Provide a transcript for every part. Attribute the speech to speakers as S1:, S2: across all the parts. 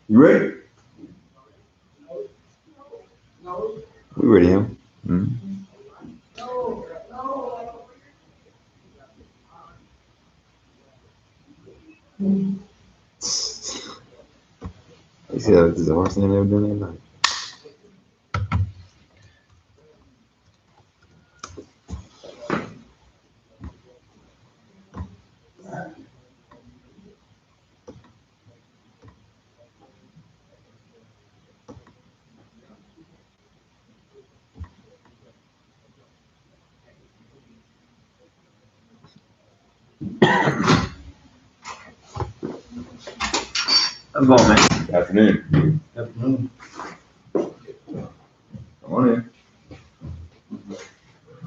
S1: You ready? We ready, huh? You see how this is the worst thing I've ever done in my life. How's it going, man? Afternoon. Afternoon. Come on in.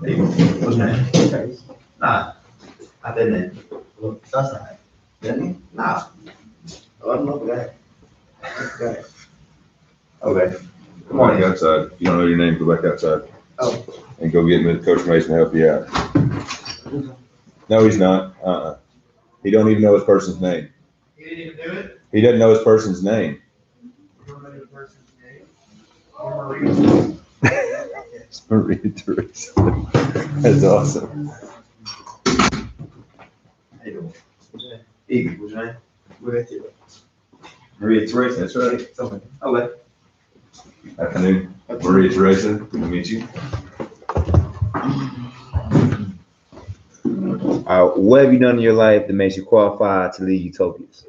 S1: Hey, what's your name? Okay. Nah, I didn't. Look, that's not. Didn't? Nah. Oh, I'm not that. Okay. Okay. Come on outside. If you don't know your name, go back outside. Oh. And go get Coach Mason to help you out. No, he's not. He don't even know his person's name. He didn't even do it? He doesn't know his person's name. You don't know your person's name? Or Maria? It's Maria Teresa. That's awesome. How you doing? Iggy, what's your name? Maria Teresa. Maria Teresa, that's right. Okay. Afternoon. Maria Teresa, good to meet you. What have you done in your life that makes you qualify to lead Utopias?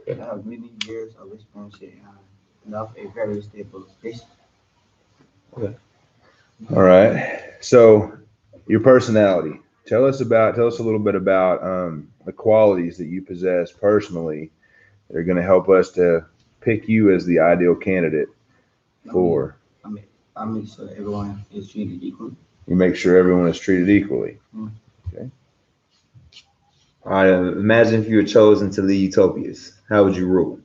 S2: Many years of experience in a very stable position.
S1: Okay. All right. So, your personality. Tell us a little bit about the qualities that you possess personally that are going to help us to pick you as the ideal candidate for.
S2: I make sure everyone is treated equally.
S1: You make sure everyone is treated equally. Okay. All right. Imagine if you were chosen to lead Utopias. How would you rule?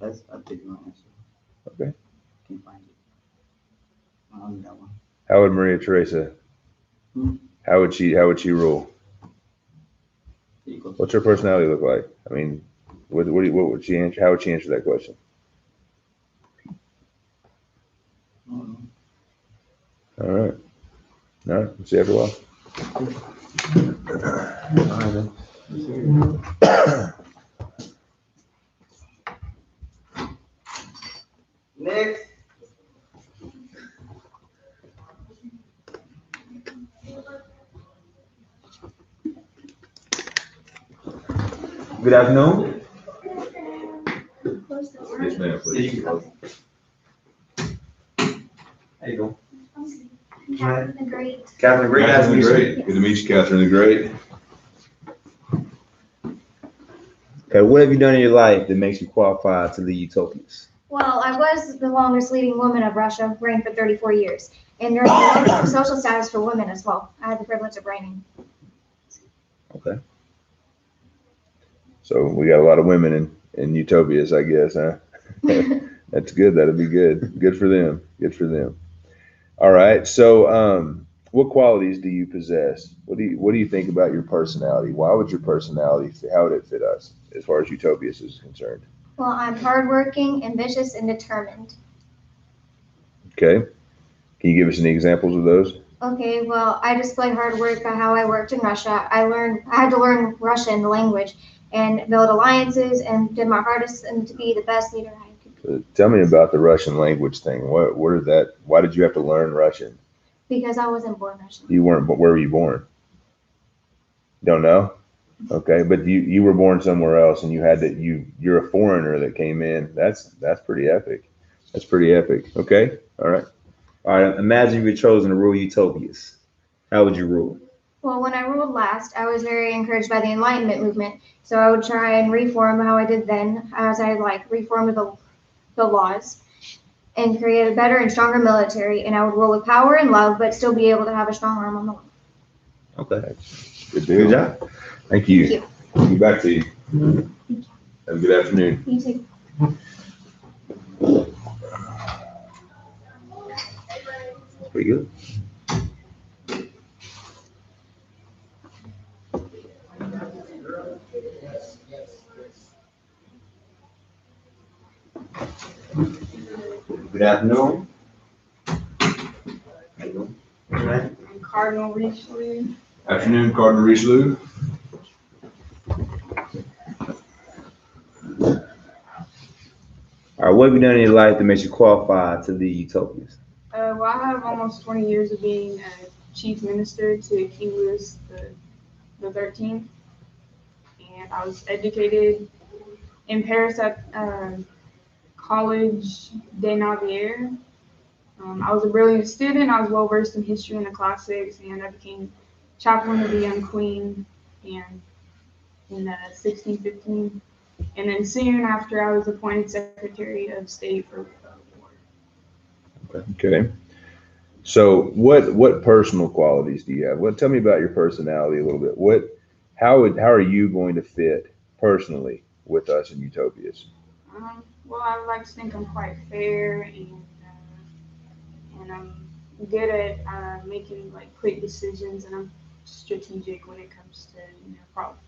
S2: That's a big answer.
S1: Okay.
S2: Can't find it. I don't know that one.
S1: How would Maria Teresa? How would she rule?
S2: Equal.
S1: What's her personality look like? I mean, what would she answer? How would she answer that question? All right. All right. We'll see you after a while.
S2: Next.
S1: Good afternoon. Yes, ma'am. Please. How you doing?
S3: Catherine the Great.
S1: Catherine the Great.
S3: Catherine the
S1: Great. Good to meet you, Catherine the Great. Okay, what have you done in your life that makes you qualified to lead Utopias?
S3: Well, I was the longest leading woman of Russia, reigned for 34 years. And during the social status for women as well. I had the privilege of reigning.
S1: Okay. So we got a lot of women in Utopias, I guess, huh? That's good. That'll be good. Good for them. Good for them. All right. So, what qualities do you possess? What do you think about your personality? Why would your personality how would it fit us as far as Utopias is concerned?
S3: Well, I'm hardworking, ambitious, and determined.
S1: Okay. Can you give us any examples of those?
S3: Okay, well, I displayed hard work by how I worked in Russia. I had to learn Russian, the language, and build alliances and did my hardest and to be the best leader I could be.
S4: Tell me about the Russian language thing. What is that? Why did you have to learn Russian?
S3: Because I wasn't born Russian.
S4: You weren't, but where were you born? Don't know? Okay, but you were born somewhere else and you had to, you're a foreigner that came in. That's pretty epic. That's pretty epic. Okay, all right. All right, imagine you were chosen to rule Utopias. How would you rule?
S3: Well, when I ruled last, I was very encouraged by the Enlightenment movement. So I would try and reform how I did then, as I reformed the laws and create a better and stronger military. And I would rule with power and love, but still be able to have a strong arm on the law.
S4: Okay, good deal.
S1: Good job.
S4: Thank you.
S3: Thank
S4: We'll get back to you. Have a good afternoon.
S3: You too.
S4: That's pretty good.
S1: Good afternoon. How you doing? All right.
S5: I'm Cardinal Richelieu.
S4: Afternoon, Cardinal Richelieu. All right, what have you done in your life that makes you qualified to lead Utopias?
S5: Well, I have almost 20 years of being a chief minister to King Louis the 13th, and I was educated in Paris at College des Navières. I was a brilliant student. I was well versed in history and the classics, and I became chaplain of the young queen and in 1615. And then soon after, I was appointed Secretary of State for War.
S4: Okay. So what personal qualities do you have? Tell me about your personality a little bit. How are you going to fit personally with us in Utopias?
S5: Well, I like to think I'm quite fair and I'm good at making like quick decisions, and I'm strategic when it comes to problem.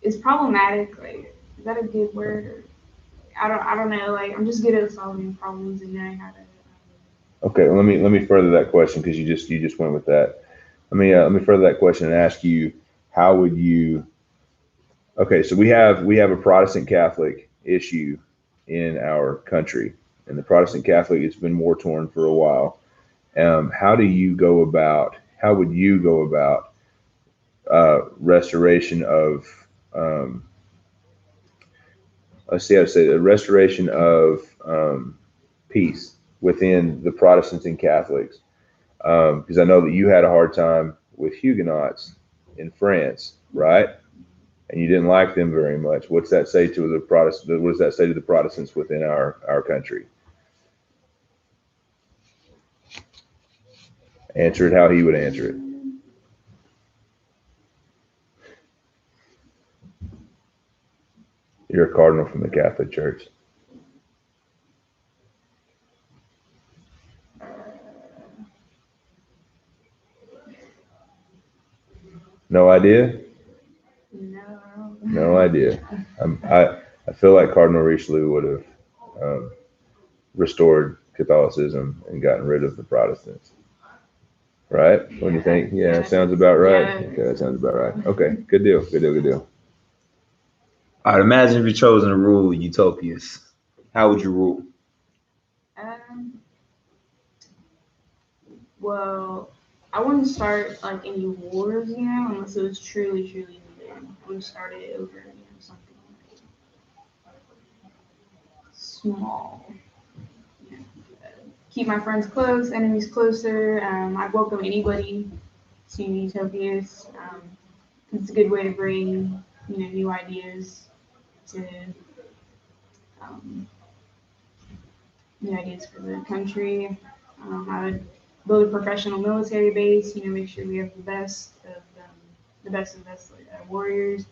S5: Is problematic like, is that a good word? Or, I don't know. Like I'm just good at solving problems and knowing how to.
S4: Okay, let me further that question because you just went with that. Let me further that question and ask you, how would you? Okay, so we have a Protestant Catholic issue in our country, and the Protestant Catholic has been war torn for a while. How would you go about restoration of let's see how to say it, a restoration of peace within the Protestants and Catholics? Because I know that you had a hard time with Huguenots in France, right? And you didn't like them very much. What's that say to the Protestant? What does that say to the Protestants within our country? Answer it how he would answer it. You're a cardinal from the Catholic Church. No idea?
S5: No.
S4: No idea. I feel like Cardinal Richelieu would have restored Catholicism and gotten rid of the Protestants. Right? What do you think? Yeah, that sounds about right.
S5: Yeah.
S4: Okay, that sounds about right. Okay, good deal. Good deal. Good deal. All right, imagine if you're chosen to rule Utopias. How would you rule?
S5: Well, I wouldn't start like any wars, unless it was truly, truly needed. I wouldn't start it over, something like small. You know, keep my friends close, enemies closer. I'd welcome anybody to Utopias. It's a good way to bring, new ideas to new ideas for the country. I would build a professional military base. Make sure we have the best of the best warriors,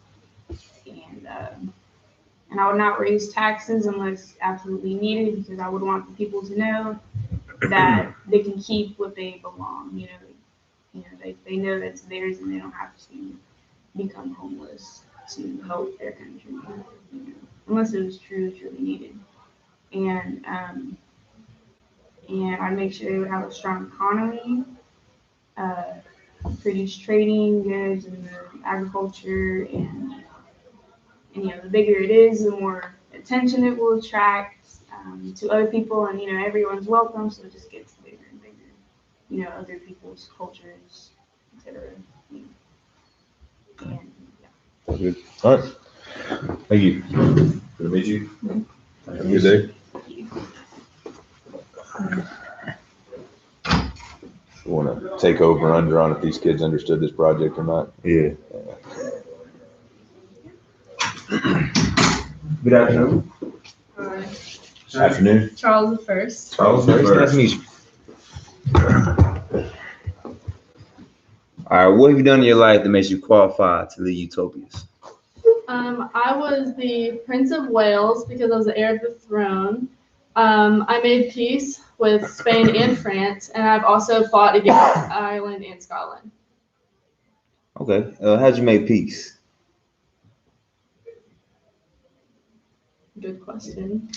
S5: and I would not raise taxes unless absolutely needed, because I would want the people to know that they can keep what they belong. They know that's theirs, and they don't have to become homeless to help their country, unless it was truly, truly needed. And and I'd make sure they would have a strong economy, produce trading goods and the agriculture, and the bigger it is, the more attention it will attract to other people, and everyone's welcome, so it just gets bigger and bigger. Other people's cultures, etc. And yeah.
S4: Good. All right. Thank you. Good to meet you. Have a good day. You want to take over under on if these kids understood this project or not?
S1: Yeah. Good afternoon.
S4: Afternoon.
S6: Charles the First.
S1: Charles the
S4: Nice
S1: First.
S4: to meet you. All right, what have you done in your life that makes you qualified to lead Utopias?
S6: I was the Prince of Wales because I was the heir of the throne. I made peace with Spain and France, and I've also fought against Ireland and Scotland.
S2: Okay. How'd you make peace?
S6: Good question.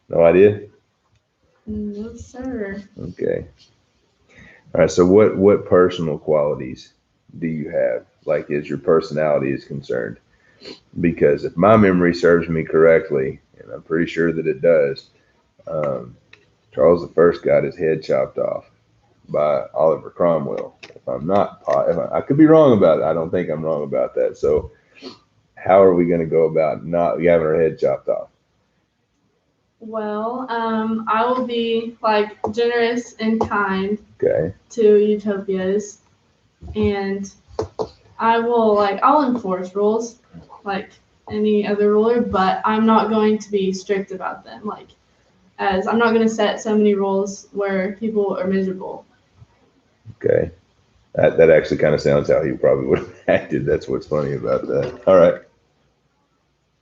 S4: No idea?
S6: No, sir.
S4: Okay. All right, so what personal qualities do you have, like as your personality is concerned? Because if my memory serves me correctly, and I'm pretty sure that it does, Charles I got his head chopped off by Oliver Cromwell. If I could be wrong about it. I don't think I'm wrong about that. So how are we going to go about not having our head chopped off?
S6: Well, I will be generous and kind
S4: Okay.
S6: to Utopias, and I'll enforce rules like any other ruler, but I'm not going to be strict about them. As I'm not going to set so many rules where people are miserable.
S4: Okay. That actually kind of sounds how he probably would have acted. That's what's funny about that. All right.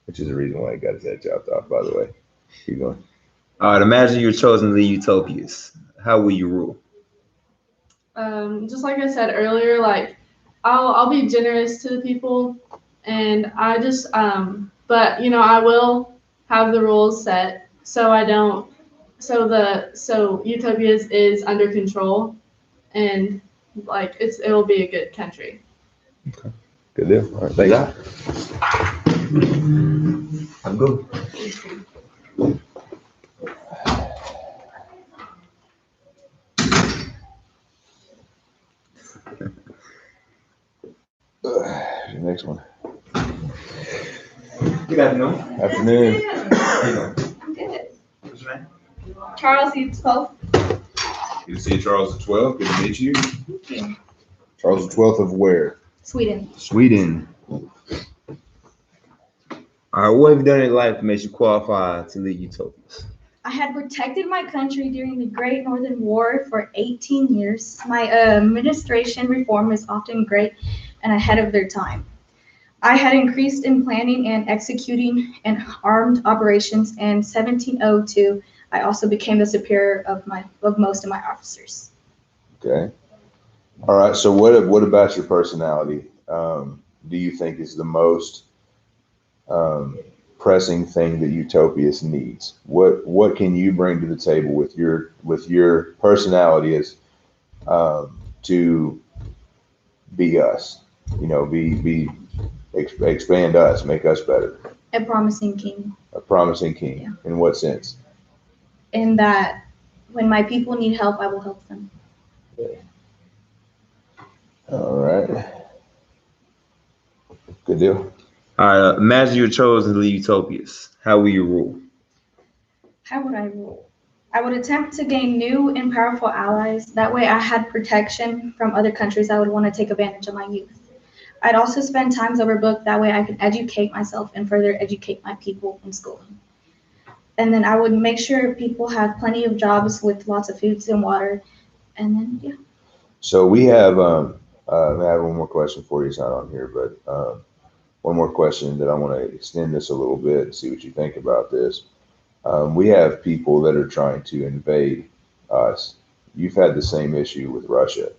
S4: Which is the reason why he got his head chopped off, by the way. Keep going.
S2: All right. Imagine you're chosen to lead Utopias. How will you rule?
S6: Just like I said earlier, I'll be generous to the people, and I just but I will have the rules set so Utopias is under control, and it'll be a good country.
S4: Good deal. All right. Thank you.
S1: I'm good.
S4: The next one.
S1: Good afternoon.
S4: Afternoon.
S1: How you doing?
S7: I'm good.
S1: What's your name?
S7: Charles E. 12.
S4: Good to see you, Charles the 12th. Good to meet you.
S7: Thank you.
S4: Charles the 12th of where?
S7: Sweden.
S2: Sweden. All right. What have you done in your life that makes you qualified to lead Utopias?
S7: I had protected my country during the Great Northern War for 18 years. My administration reform is often great and ahead of their time. I had increased in planning and executing and armed operations, and 1702, I also became the superior of most of my officers.
S4: Okay. All right. So what about your personality do you think is the most pressing thing that Utopias needs? What can you bring to the table with your personality as to be us? Expand us, make us better.
S7: A promising king,
S4: A promising king.
S7: Yeah.
S4: In what sense?
S7: in that when my people need help, I will help them.
S4: All right. Good deal.
S2: All right. Imagine you're chosen to lead Utopias. How will you rule?
S7: How would I rule? I would attempt to gain new and powerful allies. That way I had protection from other countries that would want to take advantage of my youth. I'd also spend times over book. That way I could educate myself and further educate my people in schooling. And then I would make sure people have plenty of jobs with lots of foods and water. And then, yeah.
S4: So we have I have one more question for you. It's not on here, but one more question that I want to extend this a little bit and see what you think about this. We have people that are trying to invade us. You've had the same issue with Russia,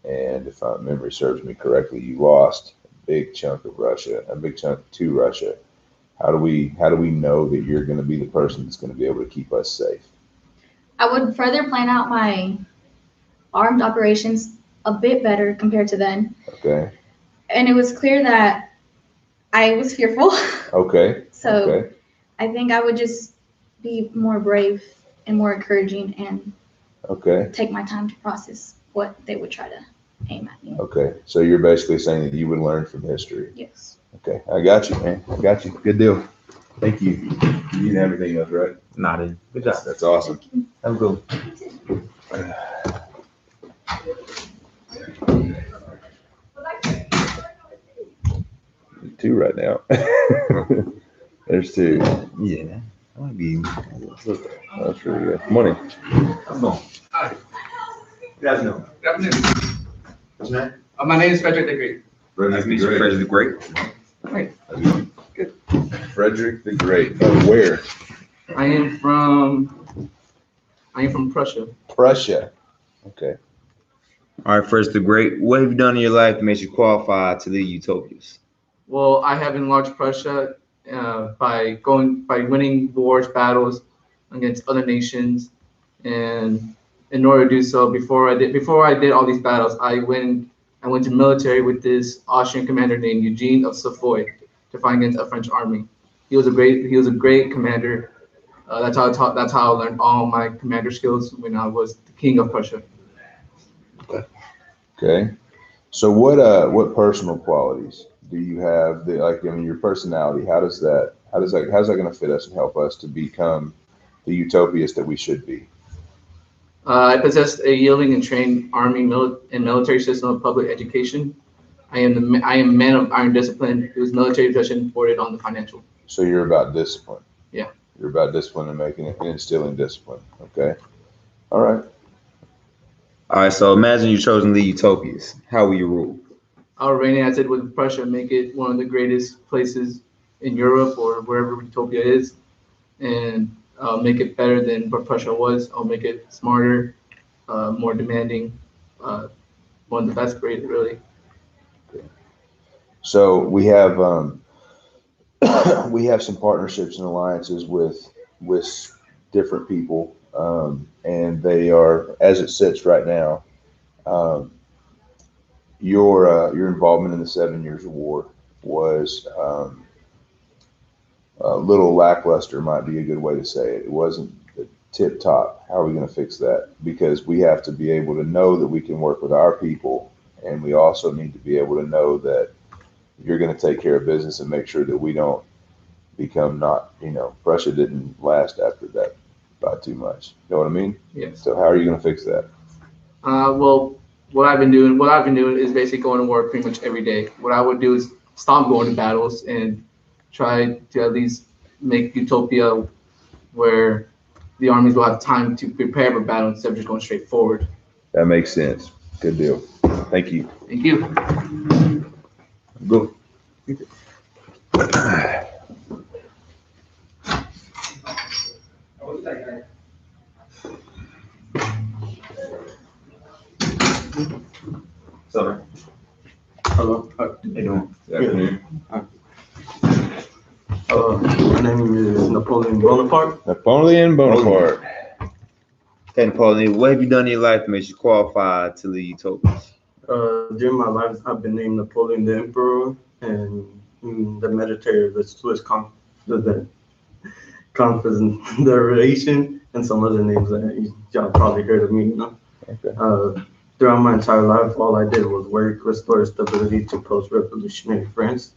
S4: and if my memory serves me correctly, you lost a big chunk of Russia, a big chunk to Russia. How do we know that you're going to be the person that's going to be able to keep us safe?
S7: I would further plan out my armed operations a bit better compared to then.
S4: Okay.
S7: And it was clear that I was fearful.
S4: Okay.
S7: So
S4: Okay.
S7: I think I would just be more brave and more encouraging and
S4: Okay.
S7: take my time to process what they would try to aim at me.
S4: Okay. So you're basically saying that you would learn from history.
S7: Yes.
S4: Okay. I got you, man. I got you. Good deal. Thank you. You didn't have anything else, right?
S1: Nodding. Good job.
S4: That's awesome.
S1: Have a good one.
S4: Two right now. There's two.
S1: Yeah. I want to be.
S4: That's really good. Morning.
S1: How's it going?
S8: Hi.
S1: Good afternoon.
S8: Good afternoon.
S1: What's your name?
S8: My name is Frederick the Great.
S1: Nice to meet you, Frederick the Great.
S8: Great.
S4: Frederick the Great. Oh, where?
S8: I am from Prussia.
S4: Prussia. Okay.
S1: All right, Frederick the Great. What have you done in your life that makes you qualify to lead Utopias?
S8: Well, I have enlarged Prussia by winning wars, battles against other nations, and in order to do so, before I did all these battles, I went to military with this Austrian commander named Eugene of Savoy to fight against a French army. He was a great commander. That's how I learned all my commander skills when I was the king of Prussia.
S4: Okay. So what personal qualities do you have your personality, how's that going to fit us and help us to become the utopias that we should be?
S8: I possess a yielding and trained army and military system of public education. I am a man of iron discipline whose military tradition bordered on the financial.
S4: So you're about discipline.
S8: Yeah.
S4: You're about discipline and instilling discipline. Okay. All right.
S1: All right, so imagine you chosen the Utopias. How will you rule?
S8: Our reign, as it with Prussia, make it one of the greatest places in Europe or wherever Utopia is, and make it better than what Prussia was. I'll make it smarter, more demanding, one of the best grade, really.
S4: So we have we have some partnerships and alliances with different people, and they are, as it sits right now, your involvement in the 7 Years of War was a little lackluster, might be a good way to say it. It wasn't tip top. How are we going to fix that? Because we have to be able to know that we can work with our people, and we also need to be able to know that you're going to take care of business and make sure that we don't become Prussia didn't last after that by too much. You know what I mean?
S8: Yes.
S4: So how are you going to fix that?
S8: Well, what I've been doing is basically going to war pretty much every day. What I would do is stop going to battles and try to at least make Utopia where the armies will have time to prepare for battle instead of just going straight forward.
S4: That makes sense. Good deal. Thank you.
S8: Thank you.
S4: Go.
S1: Sorry.
S2: Hello.
S1: How you doing?
S4: Good afternoon.
S2: My name is Napoleon Bonaparte.
S4: Napoleon Bonaparte.
S1: Okay, Napoleon, what have you done in your life that makes you qualify to lead Utopias?
S2: During my life, I've been named Napoleon the Emperor and the Mediterranean, the Swiss Confederation, and some other names that y'all probably heard of me.
S4: Okay.
S2: Throughout my entire life, all I did was work, restore stability to post-revolutionary France.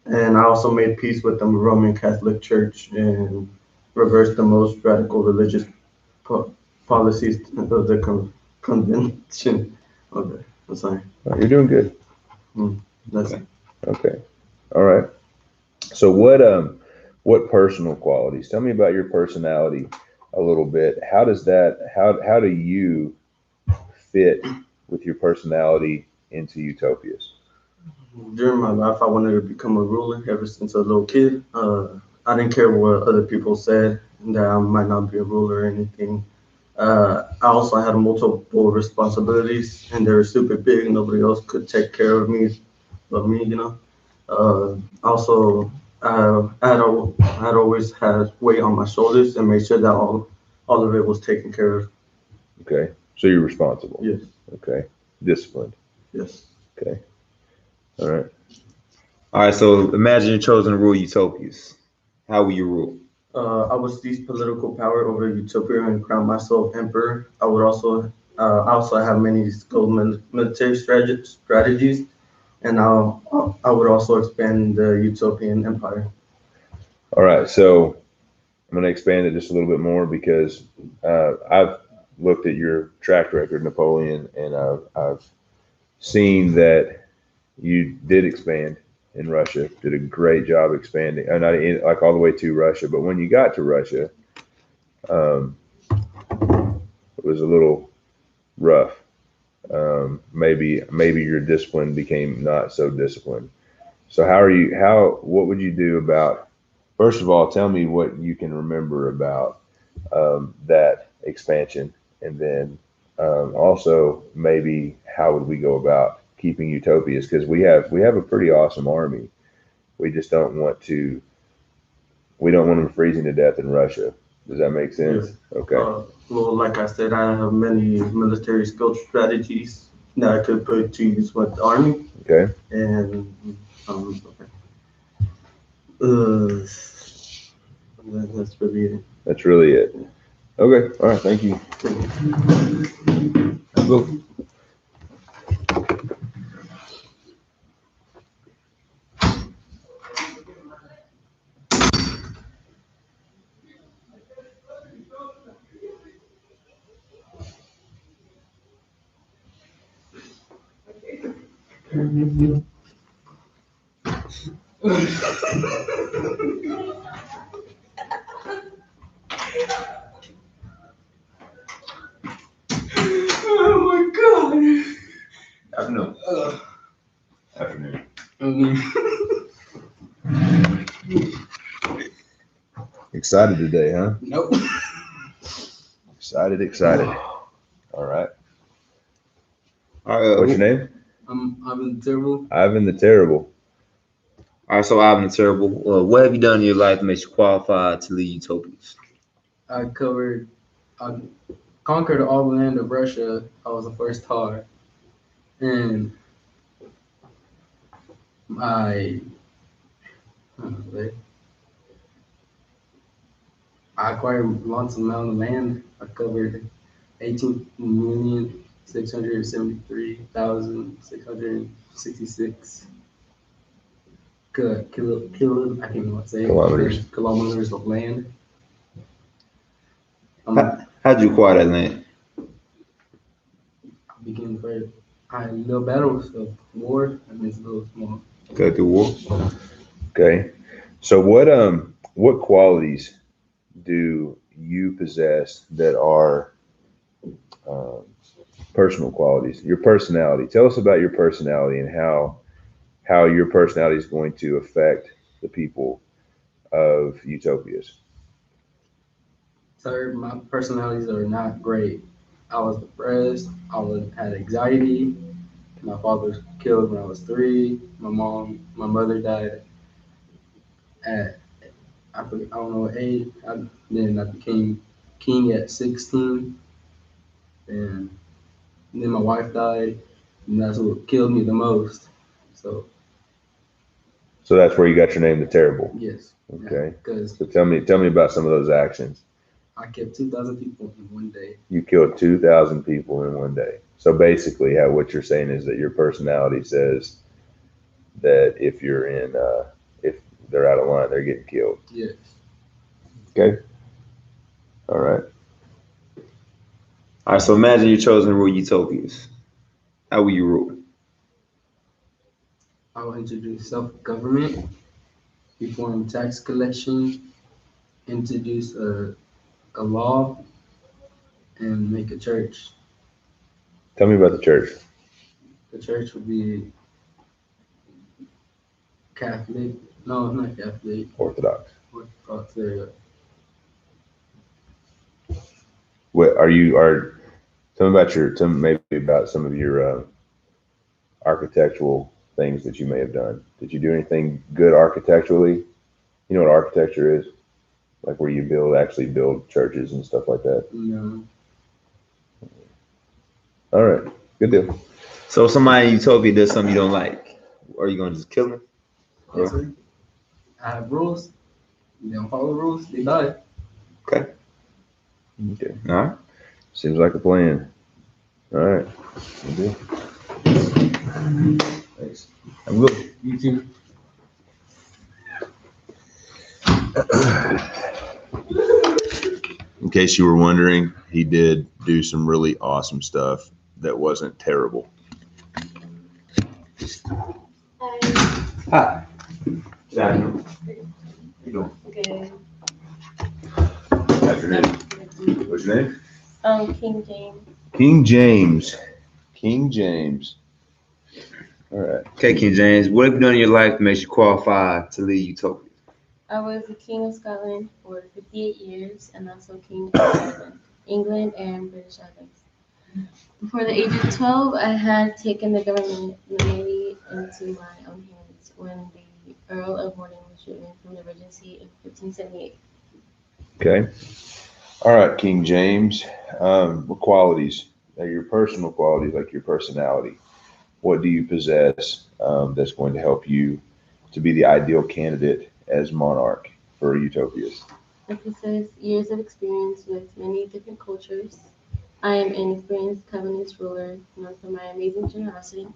S2: And I also made peace with the Roman Catholic Church and reversed the most radical religious policies of the convention. Okay, I'm sorry.
S4: You're doing good.
S2: That's it.
S4: Okay. All right. So what personal qualities? Tell me about your personality a little bit. How do you fit with your personality into Utopias?
S2: During my life, I wanted to become a ruler ever since a little kid. I didn't care what other people said, that I might not be a ruler or anything. I also had multiple responsibilities, and they were super big. Nobody else could take care of me but me, Also, I had always had weight on my shoulders and made sure that all all of it was taken care of.
S4: Okay. So you're responsible.
S2: Yes,
S4: Okay. Disciplined.
S2: yes.
S4: Okay. All right.
S1: All right, so imagine you're chosen to rule utopias. How will you rule?
S2: I would seize political power over Utopia and crown myself emperor. I also have many skilled military strategies, and I would also expand the Utopian empire.
S4: All right. So I'm going to expand it just a little bit more because I've looked at your track record, Napoleon, and I've seen that you did expand in Russia, did a great job expanding, and not like all the way to Russia, but when you got to Russia, it was a little rough. Maybe your discipline became not so disciplined. So what would you do about, first of all, tell me what you can remember about that expansion, and then also maybe how would we go about keeping utopias, because we have a pretty awesome army. We just don't want them freezing to death in Russia. Does that make sense?
S2: Yeah.
S4: Okay.
S2: Well, like I said, I have many military skill strategies that I could put to use with the army,
S4: Okay.
S2: and that's really it.
S4: That's really it. Okay. All right. Thank you.
S1: Go. Afternoon. Afternoon. Excited today, huh?
S8: Nope.
S4: Excited. All right.
S1: All right.
S4: What's your name?
S8: I'm terrible.
S4: Ivan the Terrible.
S1: All right, so Ivan the Terrible. What have you done in your life that makes you qualified to lead utopias?
S8: I conquered all the land of Russia. I was the first Tsar, and I acquired lots of amount of land. I covered 18,673,666 kilo, I can't even say it,
S4: Kilometers.
S8: kilometers of land.
S1: How'd you acquire that land?
S8: I became first. I had little battles of war against little small.
S1: Go through war.
S4: Okay. So what qualities do you possess that are personal qualities? Your personality. Tell us about your personality and how your personality is going to affect the people of Utopias.
S8: Sir, my personalities are not great. I was depressed. Had anxiety. My father was killed when I was 3. My mother died at I don't know what age. Then I became king at 16, and then my wife died, and that's what killed me the most. So
S4: that's where you got your name, the Terrible.
S8: yes.
S4: Okay.
S8: Because
S4: So tell me about some of those actions.
S8: I killed 2,000 people in one day.
S4: You killed 2,000 people in one day. So basically, what you're saying is that your personality says that if they're out of line, they're getting killed.
S8: Yes.
S4: Okay. All right.
S1: All right, so imagine you're chosen to rule utopias. How will you rule?
S8: I will introduce self-government, reform tax collection, introduce a law, and make a church.
S4: Tell me about the church.
S8: The church would be Catholic. No, not Catholic.
S4: Orthodox.
S8: Orthodox. There you go.
S4: What tell me maybe about some of your architectural things that you may have done. Did you do anything good architecturally? You know what architecture is? like where you actually build churches and stuff like that?
S2: No.
S4: All right, good deal.
S1: So if somebody in Utopia does something you don't like, are you gonna just kill them?
S8: Yes, sir. I have rules. You don't follow the rules, they die.
S4: Okay. All right. Seems like a plan. All right. Good deal. Thanks. I'm good.
S8: You too.
S4: In case you were wondering, he did do some really awesome stuff that wasn't terrible. Hi. Daniel. How you doing?
S9: Good.
S4: Afternoon. What's your name?
S9: King James.
S4: King James. King James. All right.
S1: Okay, King James, what have you done in your life that makes you qualify to lead Utopia?
S9: I was the King of Scotland for 58 years and also King of Ireland, England, and British Islands. Before the age of 12, I had taken the government mainly into my own hands when the Earl of Morton was driven from the Regency in 1578.
S4: Okay. All right, King James. What qualities, your personal qualities, like your personality, what do you possess that's going to help you to be the ideal candidate as monarch for Utopias?
S9: I possess years of experience with many different cultures. I am an experienced Covenants ruler, known for my amazing generosity.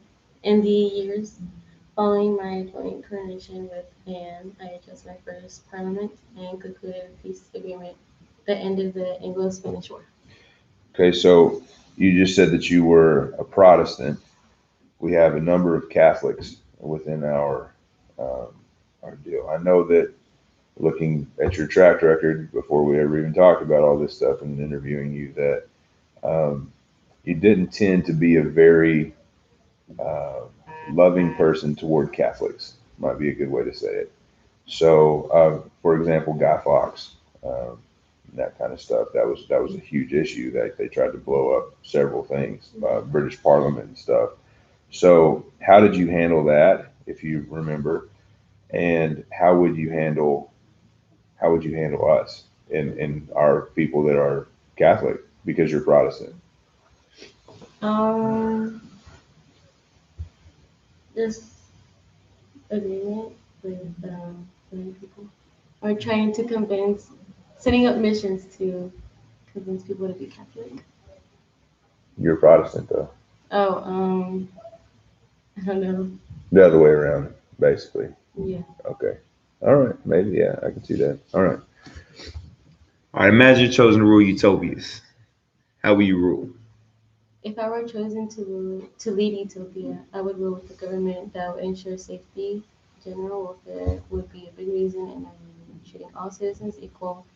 S9: In the years following my joint coronation with Anne, I addressed my first parliament and concluded a peace agreement that ended the Anglo-Spanish War.
S4: Okay, so you just said that you were a Protestant. We have a number of Catholics within our deal. I know that looking at your track record before we ever even talked about all this stuff and interviewing you, that you didn't tend to be a very loving person toward Catholics, might be a good way to say it. So, for example, Guy Fawkes, that kind of stuff, that was a huge issue that they tried to blow up several things, British Parliament and stuff. So how did you handle that, if you remember? And how would you handle us and our people that are Catholic because you're Protestant?
S9: Just agreement with many people, or trying to setting up missions to convince people to be Catholic.
S4: You're Protestant though.
S9: Oh, I don't know.
S4: The other way around, basically.
S9: Yeah.
S4: Okay. All right. Maybe, yeah, I can see that. All right.
S1: All right, imagine you're chosen to rule Utopias. How will you rule?
S9: If I were chosen to lead Utopia, I would rule with a government that would ensure safety. General welfare would be a big reason, and I would be treating all citizens equal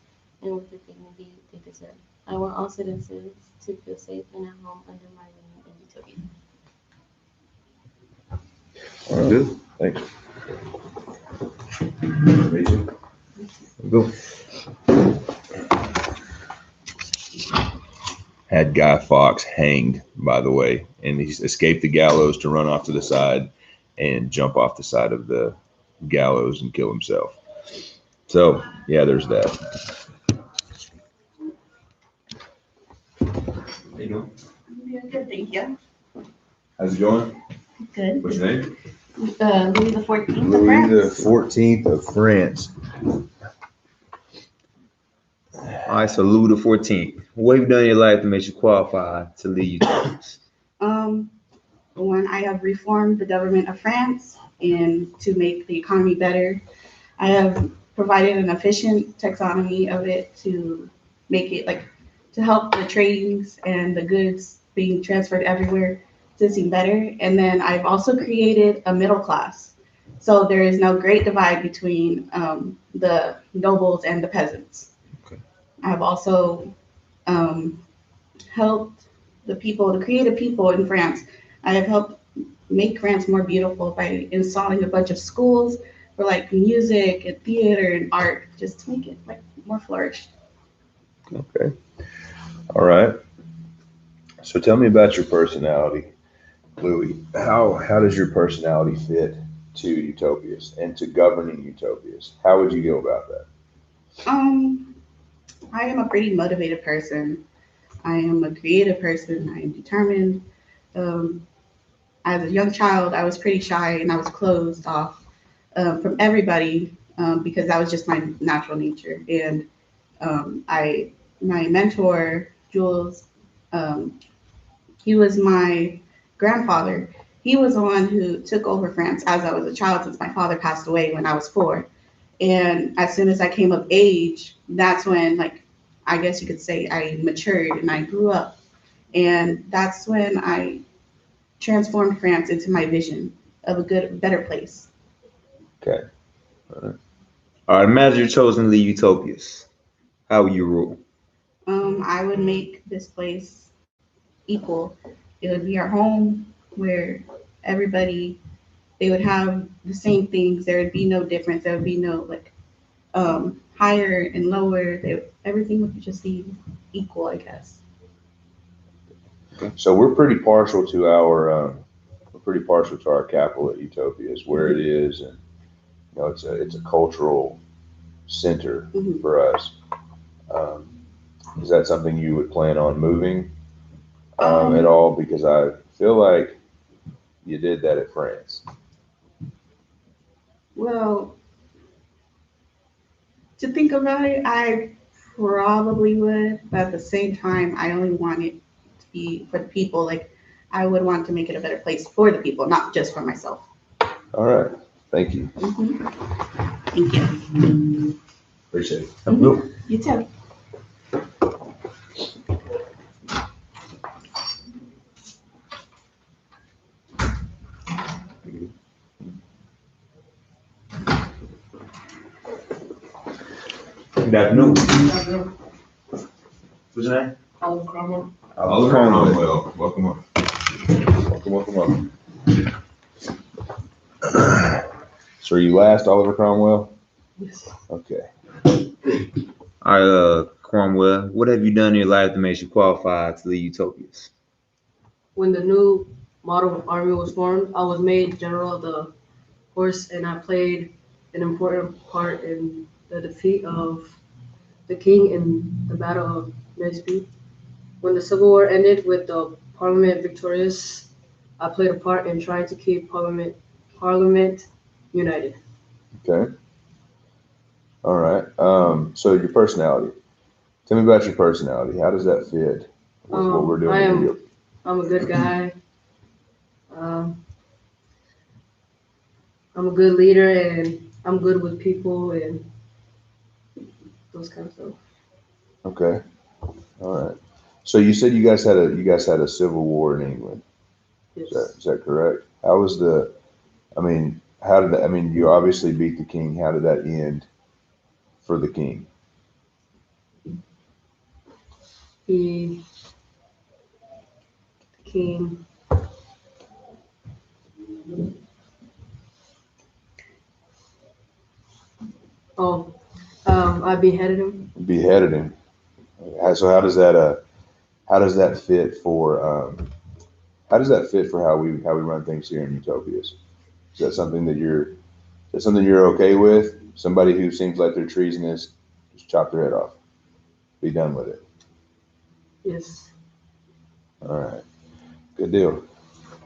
S9: and with the dignity they deserve. I want all citizens to feel safe and at home under my reign in Utopia.
S4: All right.
S1: Good.
S4: Thanks.
S1: Go.
S4: Had Guy Fawkes hanged, by the way, and he escaped the gallows to run off to the side and jump off the side of the gallows and kill himself. So, yeah, there's that.
S1: How you doing?
S10: I'm good, thank you.
S4: How's it going?
S10: Good.
S4: What's your name?
S10: Louis the 14th of
S4: Louis
S10: France.
S4: the 14th of France.
S1: All right, so Louis the 14th. What have you done in your life that makes you qualify to lead Utopias?
S10: One, I have reformed the government of France and to make the economy better. I have provided an efficient taxonomy of it to make it to help the tradings and the goods being transferred everywhere to seem better. And then I've also created a middle class. So there is no great divide between the nobles and the peasants.
S4: Okay.
S10: I have also helped the creative people in France. I have helped make France more beautiful by installing a bunch of schools for music and theater and art, just to make it more flourished.
S4: Okay. All right. So tell me about your personality, Louis. How does your personality fit to Utopias and to governing Utopias? How would you go about that?
S10: I am a pretty motivated person. I am a creative person. I am determined. Um, as a young child, I was pretty shy and I was closed off from everybody because that was just my natural nature. And my mentor, Jules, um, he was my grandfather. He was the one who took over France as I was a child since my father passed away when I was 4. And as soon as I came of age, that's when, like, I guess you could say I matured and I grew up. And that's when I transformed France into my vision of a better place.
S4: Okay. All right. All right. Imagine you're chosen to lead Utopias. How will you rule?
S10: I would make this place equal. It would be our home where everybody, they would have the same things. There would be no difference. There would be no like higher and lower. Everything would just be equal, I guess.
S4: Okay. So we're pretty partial to our capital at Utopias, where it is, and it's a cultural center
S10: Mhm.
S4: for us. Um, is that something you would plan on moving at all? Because I feel like you did that at France.
S10: Well, to think about it, I probably would, but at the same time, I only want it to be for the people. Like, I would want to make it a better place for the people, not just for myself.
S4: All right. Thank you.
S10: Mm-hmm. Thank you.
S4: Appreciate it.
S10: Mhm. You too.
S4: Good afternoon. What's your name?
S11: Oliver Cromwell.
S4: Oliver Cromwell. Welcome on. Welcome. So are you last, Oliver Cromwell?
S11: Yes.
S4: Okay. All right, Cromwell, what have you done in your life that makes you qualified to lead Utopias?
S11: When the new model army was formed, I was made general of the horse, and I played an important part in the defeat of the king in the Battle of Naseby. When the Civil War ended with the Parliament victorious, I played a part in trying to keep Parliament united.
S4: Okay. All right. So your personality. Tell me about your personality. How does that fit with what we're doing?
S11: I'm a good guy. I'm a good leader, and I'm good with people and those kind of stuff.
S4: Okay. All right. So you said you guys had a civil war in England.
S11: Yes.
S4: Is that correct? How did that, you obviously beat the king. How did that end for the king?
S11: The king. I beheaded him.
S4: Beheaded him. So how does that fit for how we run things here in Utopias? Is that something that you're okay with? Somebody who seems like they're treasonous, just chop their head off. Be done with it.
S11: Yes.
S4: All right. Good deal.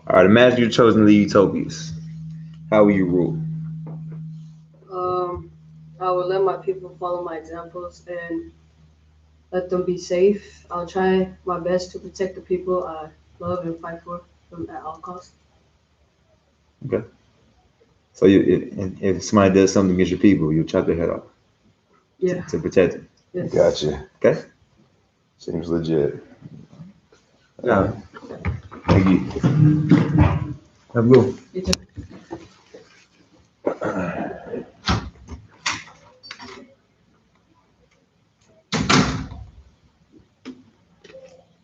S4: All right. Imagine you're chosen to lead Utopias. How will you rule?
S11: I will let my people follow my examples and let them be safe. I'll try my best to protect the people I love and fight for them at all costs.
S4: Okay. So if somebody does something against your people, you'll chop their head off.
S11: Yeah.
S4: To protect them.
S11: Yes.
S4: Gotcha. Okay. Seems legit.
S2: Yeah.
S4: Thank you.
S2: Have a good one.
S11: You too.